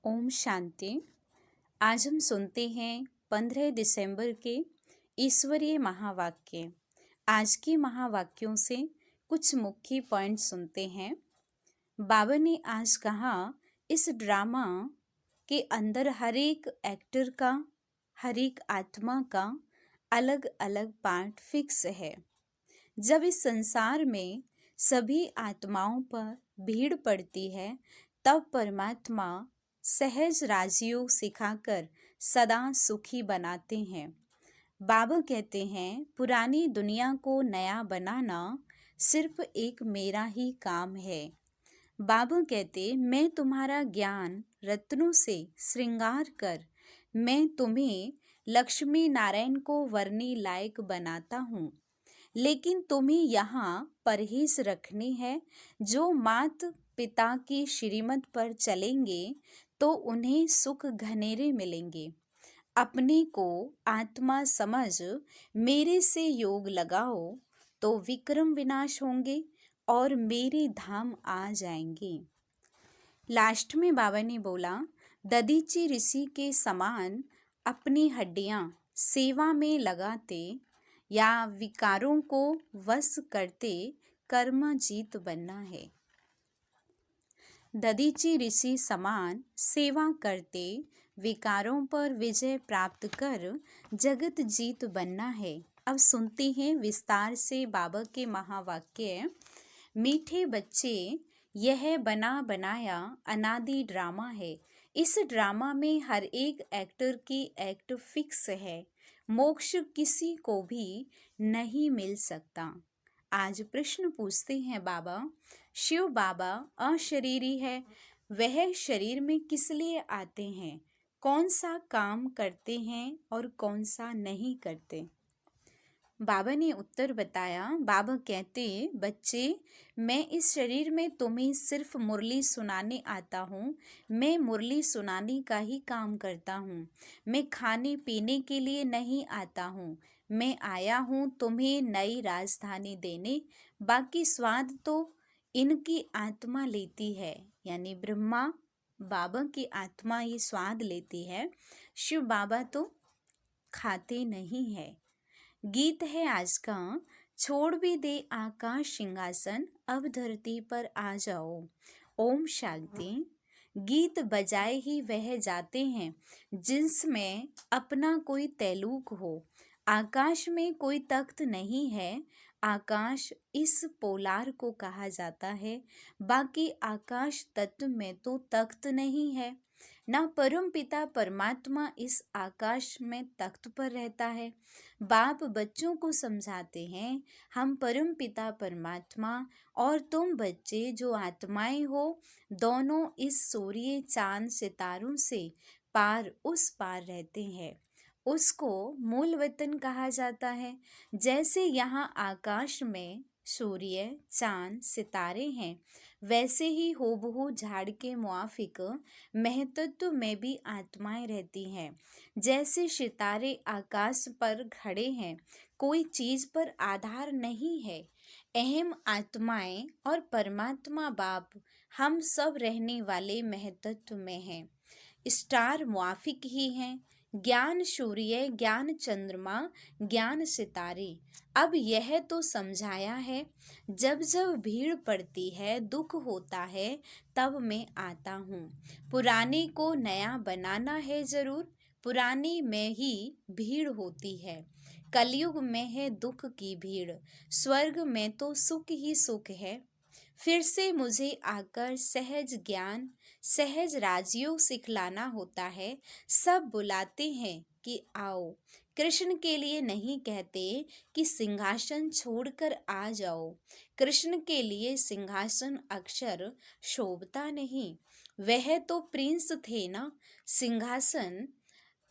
ओम शांति। आज हम सुनते हैं 15 दिसंबर के ईश्वरीय महावाक्य। आज के महावाक्यों से कुछ मुख्य पॉइंट सुनते हैं। बाबा ने आज कहा, इस ड्रामा के अंदर हर एक एक्टर का, हर एक आत्मा का अलग अलग पार्ट फिक्स है। जब इस संसार में सभी आत्माओं पर भीड़ पड़ती है, तब परमात्मा सहज राजयोग सिखाकर सदा सुखी बनाते हैं। बाबा कहते हैं, पुरानी दुनिया को नया बनाना सिर्फ एक मेरा ही काम है। बाबा कहते, मैं तुम्हारा ज्ञान रत्नों से श्रृंगार कर मैं तुम्हें लक्ष्मी नारायण को वरनी लायक बनाता हूँ, लेकिन तुम्हें यहाँ परहेज रखनी है। जो मात पिता की श्रीमत पर चलेंगे तो उन्हें सुख घनेरे मिलेंगे। अपने को आत्मा समझ मेरे से योग लगाओ तो विक्रम विनाश होंगे और मेरे धाम आ जाएंगे। लास्ट में बाबा ने बोला, ददीची ऋषि के समान अपनी हड्डियां सेवा में लगाते या विकारों को वश करते कर्म जीत बनना है। ददीची ऋषि समान सेवा करते विकारों पर विजय प्राप्त कर जगत जीत बनना है। अब सुनते हैं विस्तार से बाबा के महावाक्य। मीठे बच्चे, यह बना बनाया अनादि ड्रामा है। इस ड्रामा में हर एक एक्टर की एक्ट फिक्स है। मोक्ष किसी को भी नहीं मिल सकता। आज प्रश्न पूछते हैं बाबा, शिव बाबा अशरीरी है, वह शरीर में किस लिए आते हैं? कौन सा काम करते हैं और कौन सा नहीं करते? बाबा ने उत्तर बताया। बाबा कहते, बच्चे, मैं इस शरीर में तुम्हें सिर्फ मुरली सुनाने आता हूँ। मैं मुरली सुनाने का ही काम करता हूँ। मैं खाने पीने के लिए नहीं आता हूँ। मैं आया हूँ तुम्हें नई राजधानी देने। बाकी स्वाद तो इनकी आत्मा लेती है, यानी ब्रह्मा बाबा की आत्मा ये स्वाद लेती है। शिव बाबा तो खाते नहीं है। गीत है आज का, छोड़ भी दे आकाश सिंहासन, अब धरती पर आ जाओ। ओम शांति। गीत बजाए ही वह जाते हैं जिसमें अपना कोई तैलुक हो। आकाश में कोई तख्त नहीं है। आकाश इस पोलार को कहा जाता है। बाकी आकाश तत्व में तो तख्त नहीं है। ना परम पिता परमात्मा इस आकाश में तख्त पर रहता है। बाप बच्चों को समझाते हैं, हम परम पिता परमात्मा और तुम बच्चे जो आत्माएं हो, दोनों इस सूर्य चांद सितारों से पार उस पार रहते हैं। उसको मूल वतन कहा जाता है। जैसे यहाँ आकाश में सूर्य चांद सितारे हैं, वैसे ही हूबहू झाड़ के मुआफिक महतत्व में भी आत्माएं रहती हैं। जैसे सितारे आकाश पर खड़े हैं, कोई चीज पर आधार नहीं है। अहम आत्माएं और परमात्मा बाप हम सब रहने वाले महतत्व में हैं। स्टार मुआफिक ही हैं। ज्ञान सूर्य, ज्ञान चंद्रमा, ज्ञान सितारे। अब यह तो समझाया है, जब जब भीड़ पड़ती है, दुख होता है, तब मैं आता हूँ। पुराने को नया बनाना है जरूर। पुरानी में ही भीड़ होती है। कलयुग में है दुख की भीड़। स्वर्ग में तो सुख ही सुख है। फिर से मुझे आकर सहज ज्ञान, सहज राजयोग सिखलाना होता है। सब बुलाते हैं कि आओ। कृष्ण के लिए नहीं कहते कि सिंहासन छोड़कर आ जाओ। कृष्ण के लिए सिंहासन अक्षर शोभता नहीं। वह तो प्रिंस थे ना। सिंहासन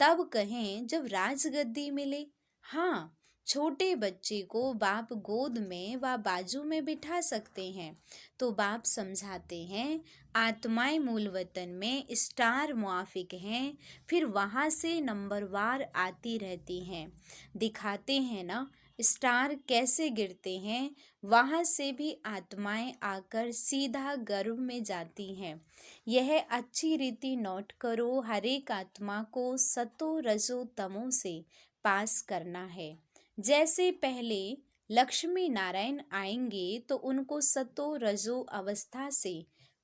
तब कहें जब राजगद्दी मिले। हाँ, छोटे बच्चे को बाप गोद में व बाजू में बिठा सकते हैं। तो बाप समझाते हैं, आत्माएं मूल वतन में स्टार मुआफिक हैं, फिर वहाँ से नंबरवार आती रहती हैं। दिखाते हैं ना, स्टार कैसे गिरते हैं, वहां से भी आत्माएं आकर सीधा गर्भ में जाती हैं। यह अच्छी रीति नोट करो, हर एक आत्मा को सतो रजो तमो से पास करना है। जैसे पहले लक्ष्मी नारायण आएंगे तो उनको सतो रजो अवस्था से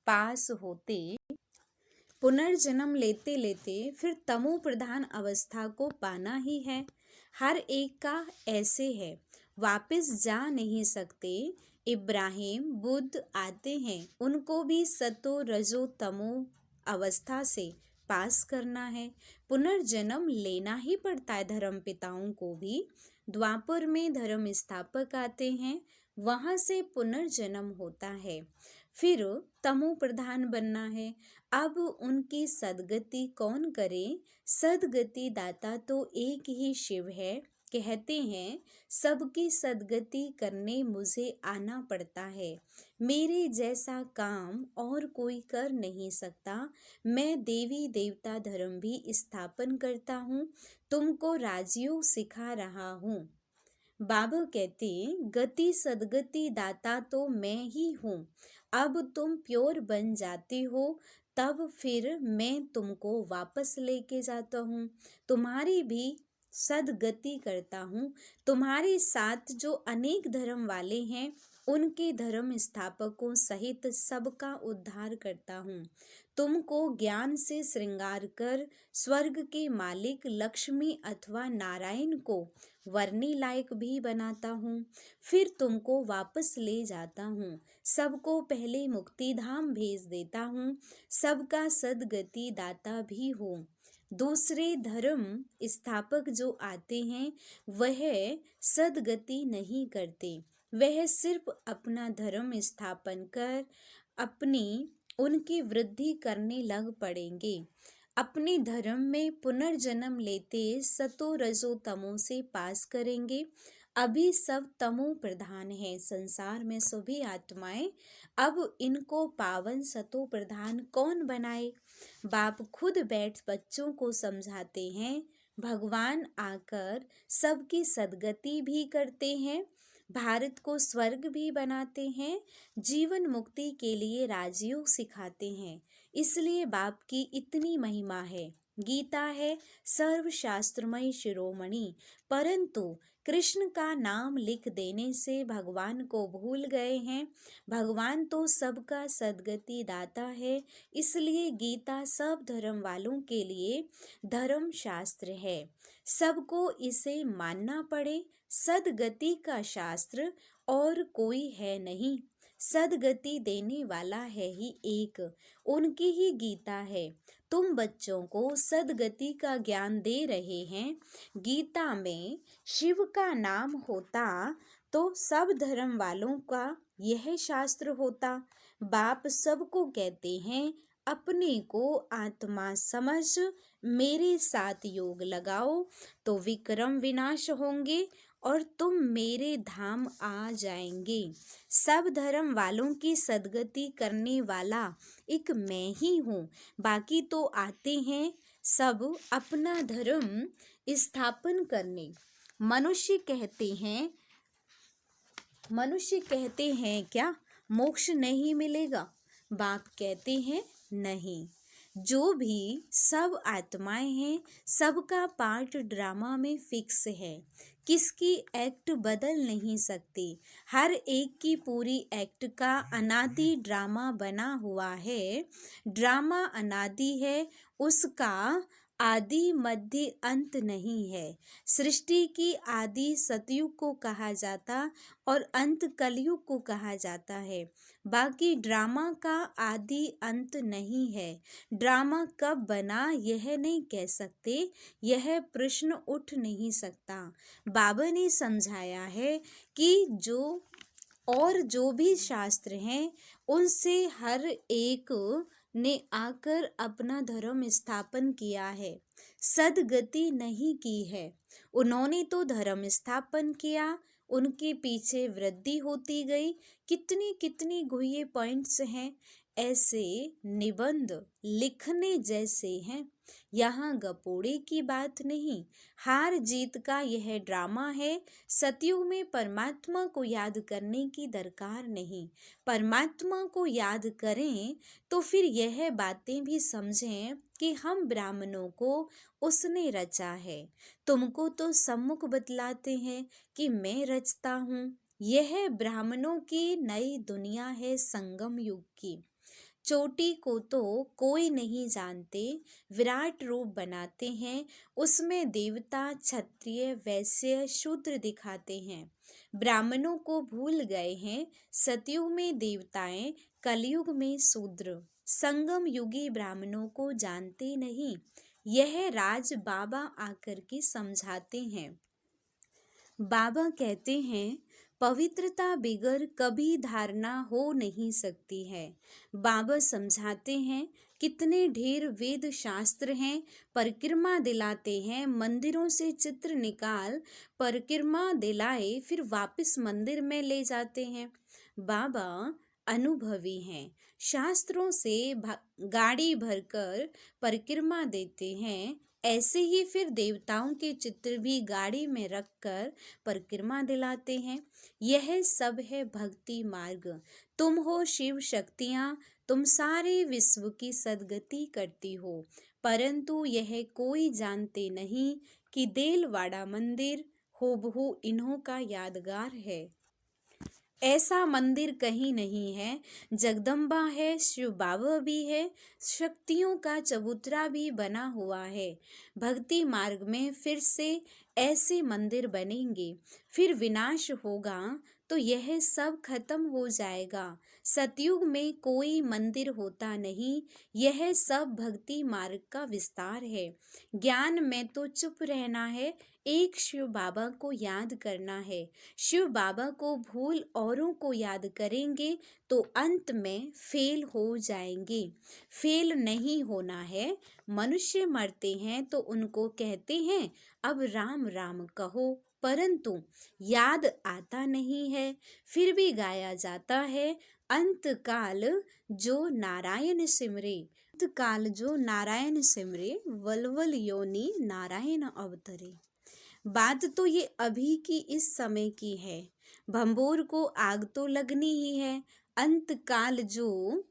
पास होते पुनर्जन्म लेते लेते फिर तमो प्रधान अवस्था को पाना ही है। हर एक का ऐसे है, वापस जा नहीं सकते। इब्राहिम बुद्ध आते हैं, उनको भी सतो रजो तमो अवस्था से पास करना है। पुनर्जन्म लेना ही पड़ता है धर्म पिताओं को भी। द्वापर में धर्म स्थापक आते हैं, वहां से पुनर्जन्म होता है। फिर तमो प्रधान बनना है। अब उनकी सदगति कौन करे? सदगति दाता तो एक ही शिव है। कहते हैं सबकी सदगति करने मुझे आना पड़ता है। मेरे जैसा काम और कोई कर नहीं सकता। मैं देवी देवता धर्म भी स्थापन करता हूँ, तुमको राजयोग सिखा रहा हूँ। बाबा कहते गति सदगति दाता तो मैं ही हूँ। अब तुम प्योर बन जाते हो, तब फिर मैं तुमको वापस लेके जाता हूँ, तुम्हारी भी सदगति करता हूँ। तुम्हारे साथ जो अनेक धर्म वाले हैं, उनके धर्म स्थापकों सहित सबका उद्धार करता हूँ। तुमको ज्ञान से श्रृंगार कर स्वर्ग के मालिक लक्ष्मी अथवा नारायण को वरने लायक भी बनाता हूँ। फिर तुमको वापस ले जाता हूँ, सबको पहले मुक्ति धाम भेज देता हूँ। सबका सदगति दाता भी हूँ। दूसरे धर्म स्थापक जो आते हैं वह सदगति नहीं करते, वह सिर्फ अपना धर्म स्थापन कर अपनी उनकी वृद्धि करने लग पड़ेंगे। अपने धर्म में पुनर्जन्म लेते सतो रजो तमो से पास करेंगे। अभी सब तमो प्रधान है संसार में सभी आत्माएं। अब इनको पावन सतो प्रधान कौन बनाए? बाप खुद बैठ बच्चों को समझाते हैं। भगवान आकर सबकी सदगति भी करते हैं, भारत को स्वर्ग भी बनाते हैं, जीवन मुक्ति के लिए राजयोग सिखाते हैं। इसलिए बाप की इतनी महिमा है। गीता है सर्वशास्त्रमय शिरोमणि, परंतु कृष्ण का नाम लिख देने से भगवान को भूल गए हैं। भगवान तो सबका सदगति दाता है, इसलिए गीता सब धर्म वालों के लिए धर्म शास्त्र है। सबको इसे मानना पड़े। सदगति का शास्त्र और कोई है नहीं, सदगति देने वाला है ही एक, उनकी ही गीता है। तुम बच्चों को सदगति का ज्ञान दे रहे हैं। गीता में शिव का नाम होता तो सब धर्म वालों का यह शास्त्र होता। बाप सबको कहते हैं अपने को आत्मा समझ मेरे साथ योग लगाओ तो विक्रम विनाश होंगे और तुम मेरे धाम आ जाएंगे। सब धर्म वालों की सदगति करने वाला एक मैं ही हूँ। बाकी तो आते हैं सब अपना धर्म स्थापन करने। मनुष्य कहते हैं क्या मोक्ष नहीं मिलेगा? बाप कहते हैं नहीं। जो भी सब आत्माएं हैं, सबका पार्ट ड्रामा में फिक्स है, किसकी एक्ट बदल नहीं सकती। हर एक की पूरी एक्ट का अनादि ड्रामा बना हुआ है। ड्रामा अनादि है, उसका आदि मध्य अंत नहीं है। सृष्टि की आदि सतयुग को कहा जाता और अंत कलयुग को कहा जाता है। बाकी ड्रामा का आदि अंत नहीं है। ड्रामा कब बना यह नहीं कह सकते, यह प्रश्न उठ नहीं सकता। बाबा ने समझाया है कि जो भी शास्त्र हैं उनसे हर एक ने आकर अपना धर्म स्थापन किया है, सदगति नहीं की है। उन्होंने तो धर्म स्थापन किया, उनके पीछे वृद्धि होती गई। कितनी कितनी गुह्य पॉइंट्स हैं। ऐसे निबंध लिखने जैसे हैं। यहाँ गपोड़े की बात नहीं, हार जीत का यह ड्रामा है। सतयुग में परमात्मा को याद करने की दरकार नहीं। परमात्मा को याद करें तो फिर यह बातें भी समझें कि हम ब्राह्मणों को उसने रचा है। तुमको तो सम्मुख बतलाते हैं कि मैं रचता हूँ। यह ब्राह्मणों की नई दुनिया है संगम युग की। चोटी को तो कोई नहीं जानते, विराट रूप बनाते हैं, उसमें देवता क्षत्रिय वैश्य शूद्र दिखाते हैं। ब्राह्मणों को भूल गए हैं, सतयुग में देवताएं, कलयुग में शूद्र। संगम युगी ब्राह्मणों को जानते नहीं, यह राज बाबा आकर के समझाते हैं। बाबा कहते हैं पवित्रता बिगर कभी धारणा हो नहीं सकती है। बाबा समझाते हैं कितने ढेर वेद शास्त्र हैं, परिक्रमा दिलाते हैं, मंदिरों से चित्र निकाल परिक्रमा दिलाए फिर वापस मंदिर में ले जाते हैं। बाबा अनुभवी हैं, शास्त्रों से गाड़ी भरकर परिक्रमा देते हैं। ऐसे ही फिर देवताओं के चित्र भी गाड़ी में रखकर परिक्रमा दिलाते हैं। यह सब है भक्ति मार्ग। तुम हो शिव शक्तियाँ, तुम सारे विश्व की सद्गति करती हो, परंतु यह कोई जानते नहीं कि देलवाड़ा मंदिर हूबहू इन्हों का यादगार है। ऐसा मंदिर कहीं नहीं है। जगदम्बा है, शिव बाबा भी है, शक्तियों का चबूतरा भी बना हुआ है। भक्ति मार्ग में फिर से ऐसे मंदिर बनेंगे, फिर विनाश होगा तो यह सब खत्म हो जाएगा। सतयुग में कोई मंदिर होता नहीं, यह सब भक्ति मार्ग का विस्तार है। ज्ञान में तो चुप रहना है, एक शिव बाबा को याद करना है। शिव बाबा को भूल औरों को याद करेंगे तो अंत में फेल हो जाएंगे। फेल नहीं होना है। मनुष्य मरते हैं तो उनको कहते हैं अब राम राम कहो, परंतु याद आता नहीं है, फिर भी गाया जाता है अंत काल जो नारायण सिमरे। अंत काल जो नारायण सिमरे, वलवल योनि नारायण अवतरे। बात तो ये अभी की इस समय की है। भंबोर को आग तो लगनी ही है। अंत काल जो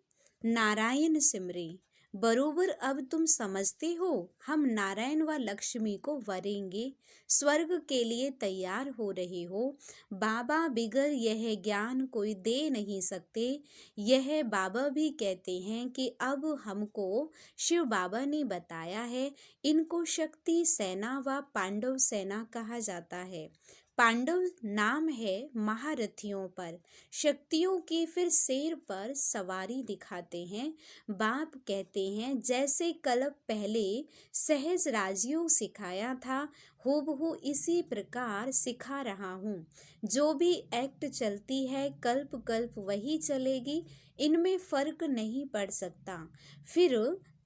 नारायण सिमरे, बरोबर अब तुम समझते हो हम नारायण व लक्ष्मी को वरेंगे, स्वर्ग के लिए तैयार हो रहे हो। बाबा बिगर यह ज्ञान कोई दे नहीं सकते। यह बाबा भी कहते हैं कि अब हमको शिव बाबा ने बताया है। इनको शक्ति सेना व पांडव सेना कहा जाता है। पांडव नाम है महारथियों पर, शक्तियों की फिर शेर पर सवारी दिखाते हैं। बाप कहते हैं जैसे कल्प पहले सहज राजयोग सिखाया था, हूबहू इसी प्रकार सिखा रहा हूँ। जो भी एक्ट चलती है कल्प कल्प वही चलेगी, इनमें फर्क नहीं पड़ सकता। फिर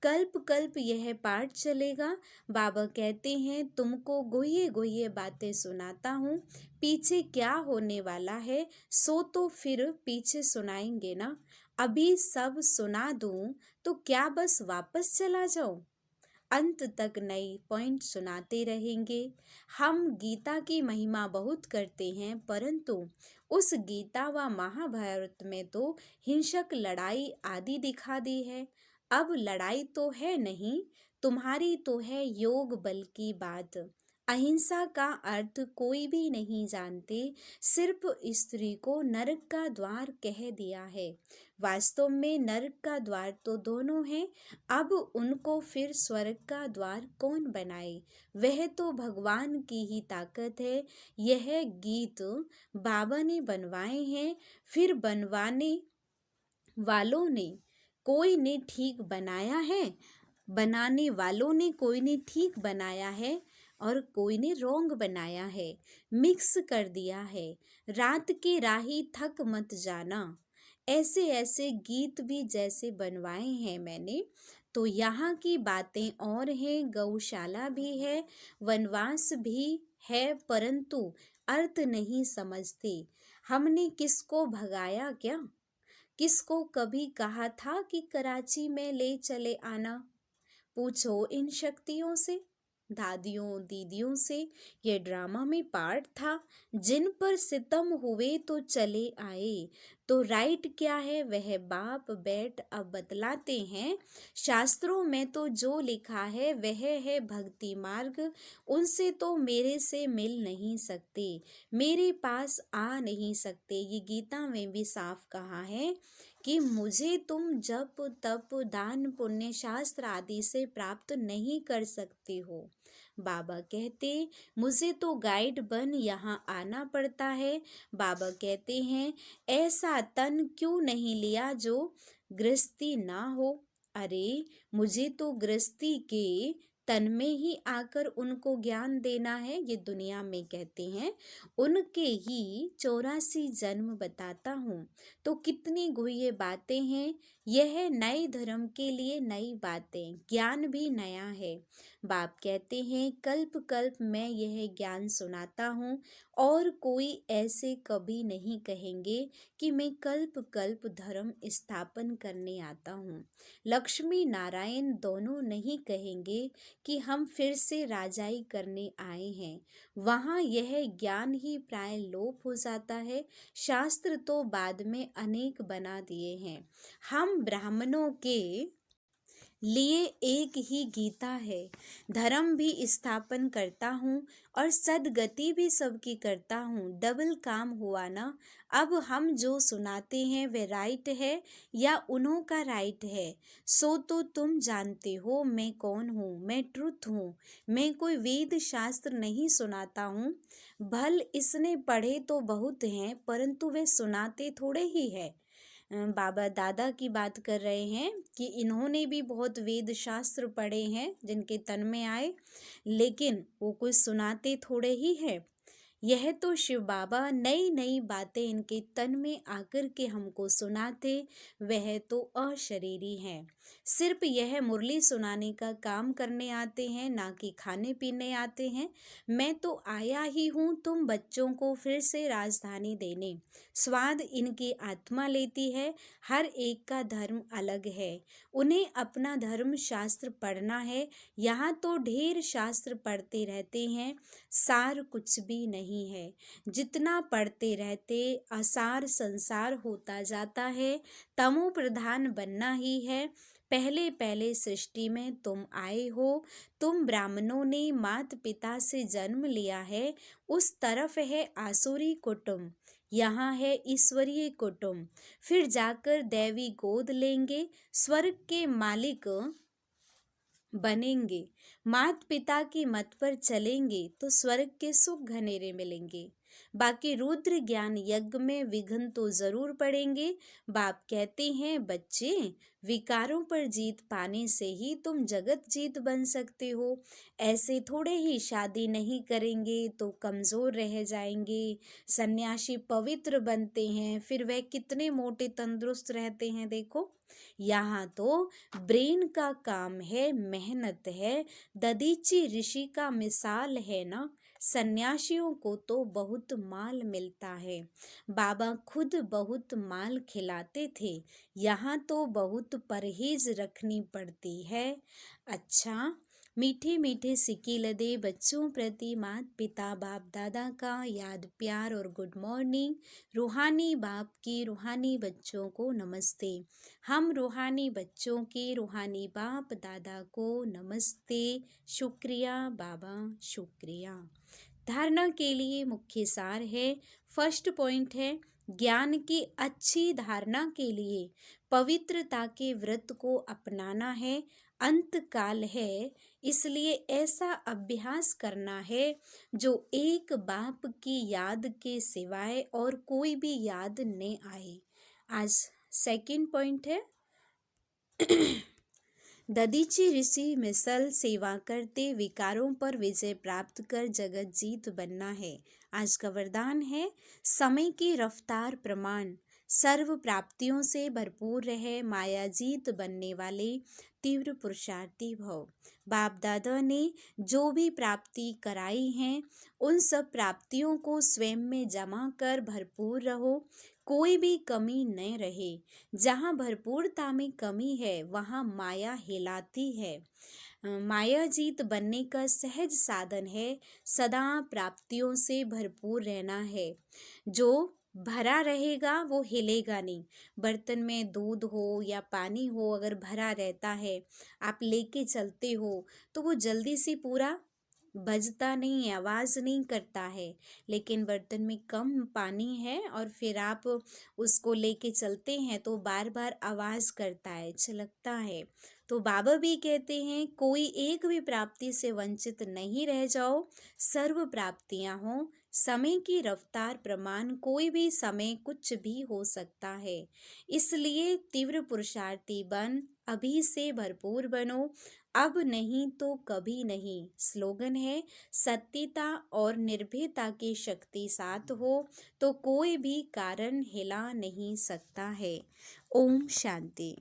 कल्प कल्प यह पाठ चलेगा। बाबा कहते हैं तुमको गोये गोये बातें सुनाता हूँ, पीछे क्या होने वाला है सो तो फिर पीछे सुनाएंगे ना। अभी सब सुना दूँ तो क्या बस वापस चला जाऊँ? अंत तक नई पॉइंट सुनाते रहेंगे। हम गीता की महिमा बहुत करते हैं, परंतु उस गीता व महाभारत में तो हिंसक लड़ाई आदि दिखा दी है। अब लड़ाई तो है नहीं, तुम्हारी तो है योग बल की बात। अहिंसा का अर्थ कोई भी नहीं जानते, सिर्फ स्त्री को नरक का द्वार कह दिया है। वास्तव में नरक का द्वार तो दोनों हैं। अब उनको फिर स्वर्ग का द्वार कौन बनाए? वह तो भगवान की ही ताकत है। यह गीत बाबा ने बनवाए हैं, फिर बनवाने वालों ने कोई ने ठीक बनाया है, बनाने वालों ने कोई ने ठीक बनाया है और कोई ने रोंग बनाया है, मिक्स कर दिया है। रात की राही थक मत जाना, ऐसे ऐसे गीत भी जैसे बनवाए हैं मैंने। तो यहाँ की बातें और हैं, गौशाला भी है, वनवास भी है, परंतु अर्थ नहीं समझते। हमने किसको भगाया क्या? किसको कभी कहा था कि कराची में ले चले आना? पूछो इन शक्तियों से, दादियों दीदियों से। ये ड्रामा में पार्ट था, जिन पर सितम हुए तो चले आए। तो राइट क्या है वह बाप बेट अब बतलाते हैं। शास्त्रों में तो जो लिखा है वह है भक्ति मार्ग, उनसे तो मेरे से मिल नहीं सकते, मेरे पास आ नहीं सकते। ये गीता में भी साफ कहा है कि मुझे तुम जप तप दान पुण्य शास्त्र आदि से प्राप्त नहीं कर सकते हो। बाबा कहते मुझे तो गाइड बन यहाँ आना पड़ता है। बाबा कहते हैं ऐसा तन क्यों नहीं लिया जो गृहस्थी ना हो। अरे मुझे तो गृहस्थी के तन में ही आकर उनको ज्ञान देना है। ये दुनिया में कहते हैं उनके ही 84 जन्म बताता हूँ। तो कितनी गुह्य बातें हैं। यह नए धर्म के लिए नई बातें, ज्ञान भी नया है। बाप कहते हैं कल्प कल्प मैं यह ज्ञान सुनाता हूँ और कोई ऐसे कभी नहीं कहेंगे कि मैं कल्प कल्प धर्म स्थापन करने आता हूँ। लक्ष्मी नारायण दोनों नहीं कहेंगे कि हम फिर से राजाई करने आए हैं। वहाँ यह ज्ञान ही प्राय लोप हो जाता है। शास्त्र तो बाद में अनेक बना दिए हैं। हम ब्राह्मणों के लिए एक ही गीता है। धर्म भी स्थापन करता हूँ और सदगति भी सबकी करता हूँ। डबल काम हुआ ना। अब हम जो सुनाते हैं वे राइट है या उन्हों का राइट है, सो तो तुम जानते हो मैं कौन हूँ। मैं ट्रुथ हूँ। मैं कोई वेद शास्त्र नहीं सुनाता हूँ। भल इसने पढ़े तो बहुत हैं परंतु वे सुनाते थोड़े ही है। बाबा दादा की बात कर रहे हैं कि इन्होंने भी बहुत वेद शास्त्र पढ़े हैं जिनके तन में आए, लेकिन वो कुछ सुनाते थोड़े ही है। यह तो शिव बाबा नई नई बातें इनके तन में आकर के हमको सुनाते, वह तो अशरीरी हैं। सिर्फ यह मुरली सुनाने का काम करने आते हैं, ना कि खाने पीने आते हैं। मैं तो आया ही हूँ तुम बच्चों को फिर से राजधानी देने। स्वाद इनकी आत्मा लेती है। हर एक का धर्म अलग है, उन्हें अपना धर्म शास्त्र पढ़ना है। यहाँ तो ढेर शास्त्र पढ़ते रहते हैं, सार कुछ भी नहीं है। जितना पढ़ते रहते असार संसार होता जाता है। तमो प्रधान बनना ही है। पहले पहले सृष्टि में तुम आए हो। तुम ब्राह्मणों ने मात पिता से जन्म लिया है। उस तरफ है आसुरी कुटुंब, यहाँ है ईश्वरीय कुटुंब। फिर जाकर दैवी गोद लेंगे, स्वर्ग के मालिक बनेंगे। मात पिता की मत पर चलेंगे तो स्वर्ग के सुख घनेरे मिलेंगे। बाकी रुद्र ज्ञान यज्ञ में विघ्न तो जरूर पड़ेंगे। बाप कहते हैं बच्चे विकारों पर जीत पाने से ही तुम जगत जीत बन सकते हो। ऐसे थोड़े ही शादी नहीं करेंगे तो कमजोर रह जाएंगे। सन्यासी पवित्र बनते हैं, फिर वह कितने मोटे तंदुरुस्त रहते हैं। देखो यहाँ तो ब्रेन का काम है, मेहनत है। ददीची ऋषि का मिसाल है ना। सन्यासियों को तो बहुत माल मिलता है। बाबा खुद बहुत माल खिलाते थे। यहाँ तो बहुत परहेज रखनी पड़ती है। अच्छा, मीठे मीठे सिक्के लदे बच्चों प्रति माता पिता बाप दादा का याद प्यार और गुड मॉर्निंग। रूहानी बाप की रूहानी बच्चों को नमस्ते। हम रूहानी बच्चों के रूहानी बाप दादा को नमस्ते। शुक्रिया बाबा, शुक्रिया। धारणा के लिए मुख्य सार है। फर्स्ट पॉइंट है ज्ञान की अच्छी धारणा के लिए पवित्रता के व्रत को अपनाना है। अंत काल है, इसलिए ऐसा अभ्यास करना है जो एक बाप की याद के सिवाय और कोई भी याद न आए। आज सेकंड पॉइंट है ददीची ऋषि मिसल सेवा करते विकारों पर विजय प्राप्त कर जगत जीत बनना है। आज का वरदान है समय की रफ्तार प्रमाण सर्व प्राप्तियों से भरपूर रहे, माया जीत बनने वाले तीव्र पुरुषार्थी भव। बाप दादा ने जो भी प्राप्ति कराई हैं उन सब प्राप्तियों को स्वयं में जमा कर भरपूर रहो। कोई भी कमी न रहे। जहाँ भरपूरता में कमी है वहाँ माया हिलाती है। माया जीत बनने का सहज साधन है, सदा प्राप्तियों से भरपूर रहना है। जो भरा रहेगा वो हिलेगा नहीं। बर्तन में दूध हो या पानी हो, अगर भरा रहता है, आप लेके चलते हो तो वो जल्दी से पूरा बजता नहीं है, आवाज़ नहीं करता है। लेकिन बर्तन में कम पानी है और फिर आप उसको लेके चलते हैं तो बार बार आवाज़ करता है, छलकता है। तो बाबा भी कहते हैं कोई एक भी प्राप्ति से वंचित नहीं रह जाओ, सर्व प्राप्तियां हो। समय की रफ्तार प्रमाण कोई भी समय कुछ भी हो सकता है। इसलिए तीव्र पुरुषार्थी बन, अभी से भरपूर बनो, अब नहीं तो कभी नहीं। स्लोगन है, सत्यता और निर्भीकता की शक्ति साथ हो तो कोई भी कारण हिला नहीं सकता है। ओम शांति।